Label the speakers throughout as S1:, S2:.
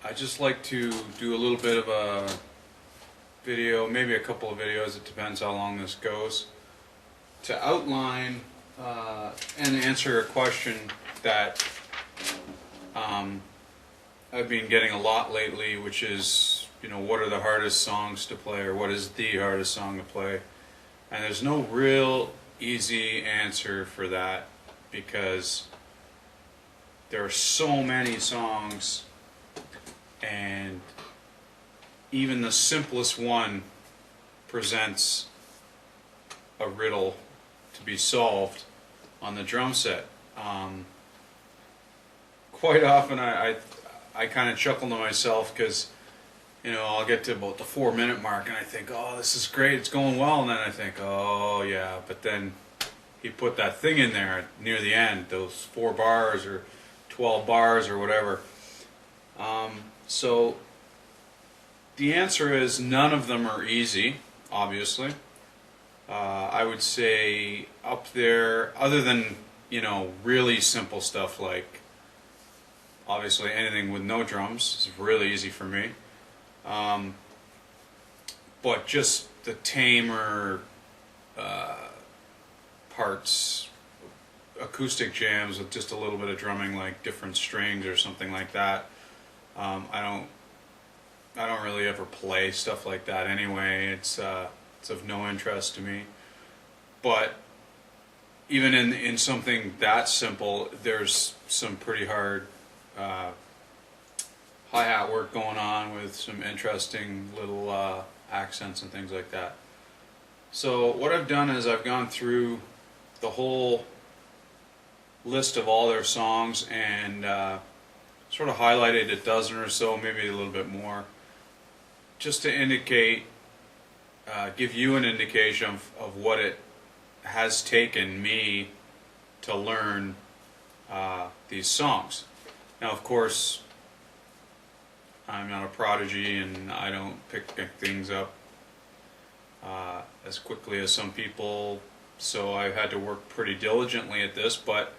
S1: I just like to do a little bit of a video, maybe a couple of videos, it depends how long this goes, to outline and answer a question that I've been getting a lot lately, which is, what are the hardest songs to play, or what is the hardest song to play? And there's no real easy answer for that, because there are so many songs, and even the simplest one presents a riddle to be solved on the drum set. Quite often I kind of chuckle to myself, because I'll get to about the 4-minute mark and I think, oh, this is great, it's going well, and then I think, oh yeah, but then he put that thing in there near the end, those 4 bars or 12 bars or whatever. So the answer is none of them are easy, obviously. I would say up there, other than really simple stuff like, obviously anything with no drums is really easy for me. But just the tamer parts, acoustic jams with just a little bit of drumming, like different strings or something like that. I don't really ever play stuff like that anyway. It's of no interest to me. But even in something that simple, there's some pretty hard hi-hat work going on with some interesting little accents and things like that. So what I've done is I've gone through the whole list of all their songs and sort of highlighted a dozen or so, maybe a little bit more, just to indicate, give you an indication of what it has taken me to learn these songs. Now, of course, I'm not a prodigy, and I don't pick things up as quickly as some people, so I've had to work pretty diligently at this. But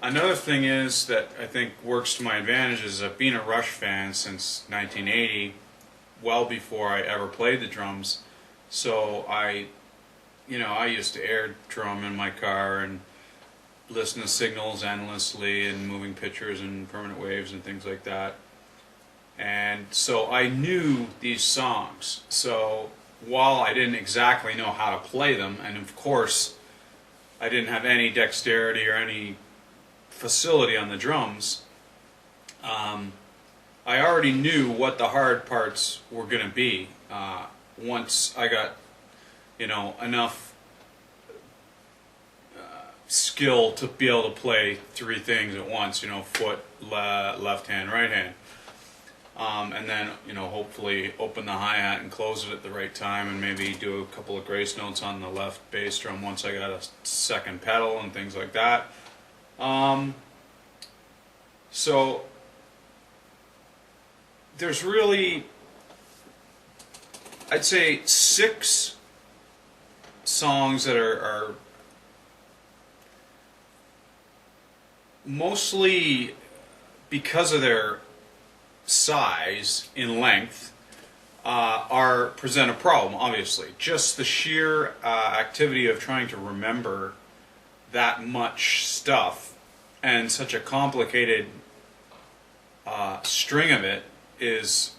S1: another thing is that I think works to my advantage is I've been a Rush fan since 1980, well before I ever played the drums. So I used to air drum in my car and listen to signals endlessly and moving pictures and permanent waves and things like that. And so I knew these songs. So while I didn't exactly know how to play them, and of course I didn't have any dexterity or any facility on the drums, I already knew what the hard parts were going to be. Once I got enough skill to be able to play 3 things at once, foot, left hand, right hand, and then hopefully open the hi-hat and close it at the right time, and maybe do a couple of grace notes on the left bass drum once I got a second pedal and things like that. So there's really, I'd say, 6 songs that are mostly, because of their size in length, present a problem, obviously. Just the sheer activity of trying to remember that much stuff and such a complicated string of it is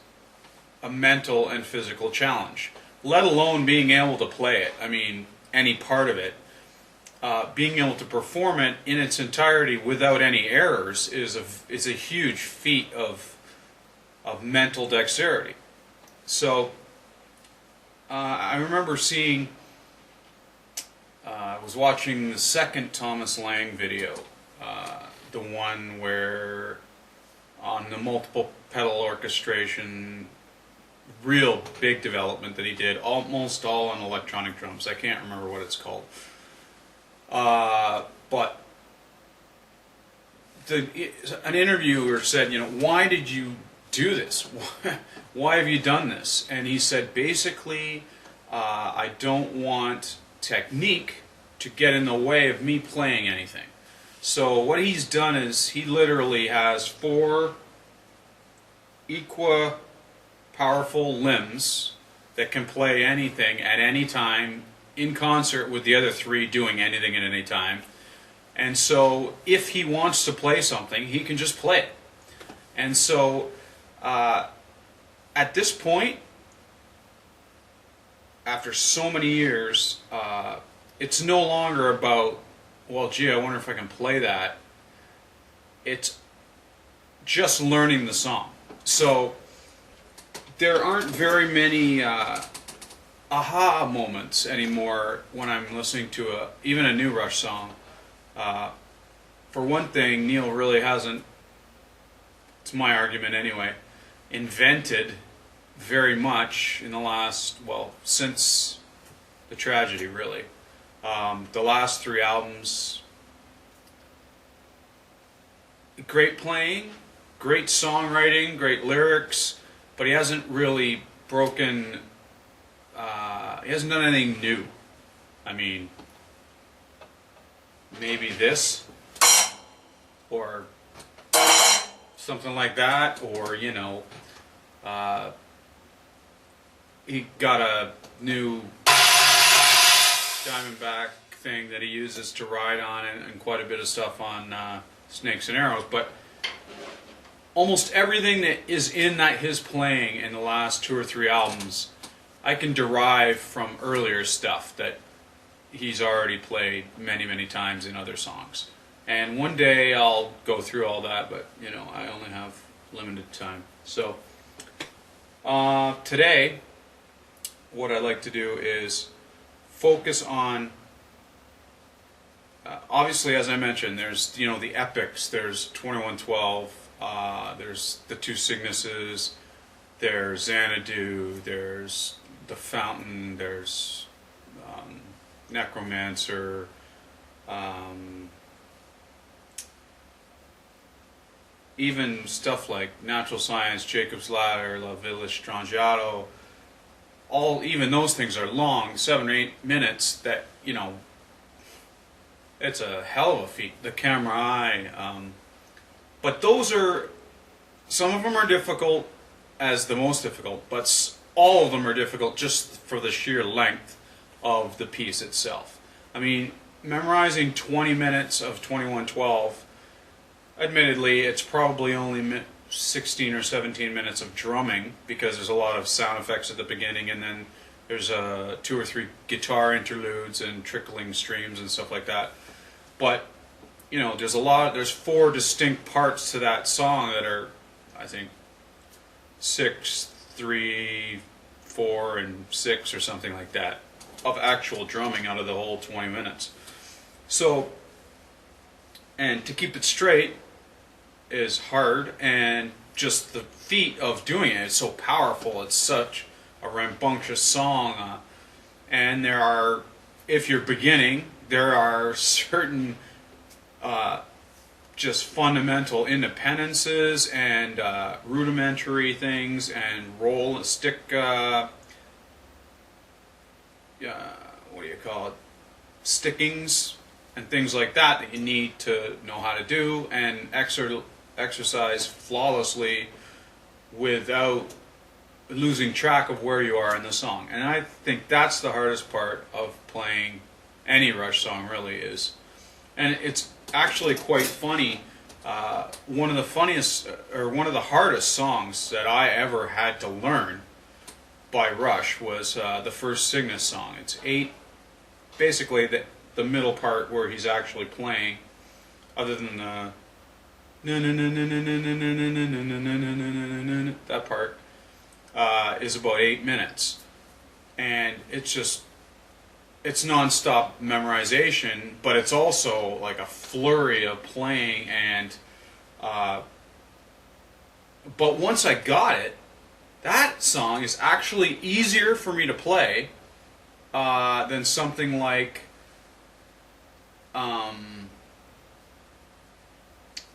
S1: a mental and physical challenge, let alone being able to play it. I mean, any part of it. Being able to perform it in its entirety without any errors is a huge feat of mental dexterity. So I remember seeing, I was watching the second Thomas Lang video, the one where on the multiple pedal orchestration, real big development that he did, almost all on electronic drums. I can't remember what it's called. But an interviewer said, why did you do this? Why have you done this? And he said, basically, I don't want technique to get in the way of me playing anything. So what he's done is he literally has 4 equa powerful limbs that can play anything at any time in concert with the other three doing anything at any time. And so if he wants to play something, he can just play it. And so at this point, after so many years, it's no longer about, well, gee, I wonder if I can play that. It's just learning the song. So there aren't very many aha moments anymore when I'm listening to even a new Rush song. For one thing, Neil really hasn't, it's my argument anyway, invented very much in the last, well, since the tragedy, really. The last three albums, great playing, great songwriting, great lyrics, but he hasn't really broken, he hasn't done anything new. I mean, maybe this, or something like that, or, you know, he got a new Diamondback thing that he uses to ride on, and quite a bit of stuff on Snakes and Arrows, but almost everything that is in that his playing in the last 2 or 3 albums, I can derive from earlier stuff that he's already played many, many times in other songs. And one day I'll go through all that, but, you know, I only have limited time. So today, what I'd like to do is focus on, obviously, as I mentioned, there's, you know, the epics. There's 2112, there's the Two Cygnuses, there's Xanadu, there's The Fountain, there's Necromancer, even stuff like Natural Science, Jacob's Ladder, La Villa Strangiato. Even those things are long, 7 or 8 minutes, that, you know, it's a hell of a feat. The Camera Eye, but those are, some of them are difficult as the most difficult, but all of them are difficult just for the sheer length of the piece itself. I mean, memorizing 20 minutes of 2112, admittedly, it's probably only 16 or 17 minutes of drumming, because there's a lot of sound effects at the beginning, and then there's 2 or 3 guitar interludes and trickling streams and stuff like that. But, you know, there's 4 distinct parts to that song that are, I think, 6, 3, 4, and 6 or something like that, of actual drumming out of the whole 20 minutes. So, and to keep it straight is hard, and just the feat of doing it, it's so powerful. It's such a rambunctious song, and there are, if you're beginning, there are certain just fundamental independences and rudimentary things and stick what do you call it, stickings and things like that you need to know how to do and exercise flawlessly without losing track of where you are in the song. And I think that's the hardest part of playing any Rush song, really is. And it's actually quite funny. One of the funniest, or one of the hardest songs that I ever had to learn by Rush was the first Cygnus song. It's 8, basically the middle part where he's actually playing, other than that part, is about 8 minutes, and it's non-stop memorization, but it's also like a flurry of playing, and but once I got it, that song is actually easier for me to play than something like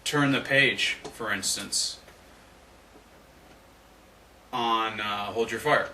S1: Turn the Page, for instance, on Hold Your Fire.